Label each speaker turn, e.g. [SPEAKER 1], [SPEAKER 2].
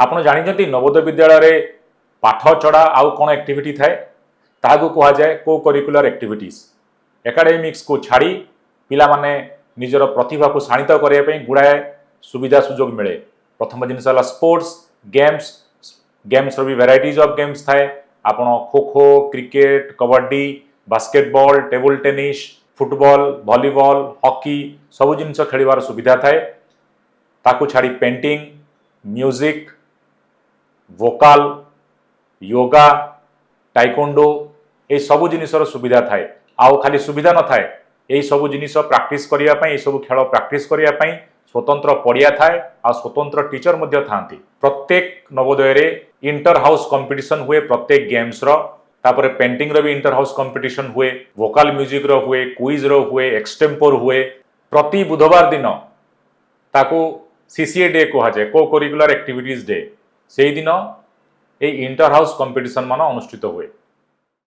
[SPEAKER 1] ଆପଣ ଜାଣିଛନ୍ତି ନବୋଦୟ ବିଦ୍ୟାଳୟରେ ପାଠ ଛଡ଼ା ଆଉ କ'ଣ ଆକ୍ଟିଭିଟି ଥାଏ? ତାହାକୁ କୁହାଯାଏ କୋ କରିକୁଲାର ଆକ୍ଟିଭିଟିଜ୍। ଏକାଡେମିକ୍ସକୁ ଛାଡ଼ି ପିଲାମାନେ ନିଜର ପ୍ରତିଭାକୁ ଶାଣିତ କରିବା ପାଇଁ ଗୁଡ଼ାଏ ସୁବିଧା ସୁଯୋଗ ମିଳେ। ପ୍ରଥମ ଜିନିଷ ହେଲା ସ୍ପୋର୍ଟସ୍ ଗେମ୍ସ। ଗେମ୍ସର ବି ଭେରାଇଟିଜ୍ ଅଫ୍ ଗେମ୍ସ ଥାଏ। ଆପଣ kho kho, cricket, kabaddi, basketball, table tennis, football, volleyball, hockey ସବୁ ଜିନିଷ ଖେଳିବାର ସୁବିଧା ଥାଏ। ତାକୁ ଛାଡ଼ି painting, music, vocal, yoga, taekwondo ये सबू जिनिसर सुविधा थाए। आउ खाली सुविधा न थाए, यही सबू जिनिस प्रैक्टिस करिया पई, सब खेल प्रैक्टिस करिया पई स्वतंत्र पड़िया थाए आ स्वतंत्र टीचर मध्य थांती। प्रत्येक नवोदय रे इंटर हाउस कंपटीशन हुए प्रत्येक गेम्स रो। तापर पेंटिंग रो भी इंटर हाउस कंपटीशन हुए, वोकाल म्यूजिक रो हुए, क्विज रो हुए, एक्सटेम्पोर हुए। प्रति बुधवार दिन ताकू सीसीए डे कहुए, को करिकुलर एक्टिविटीज डे। से दिन ये इंटर हाउस कंपटीशन मान अनुष्ठित हुए।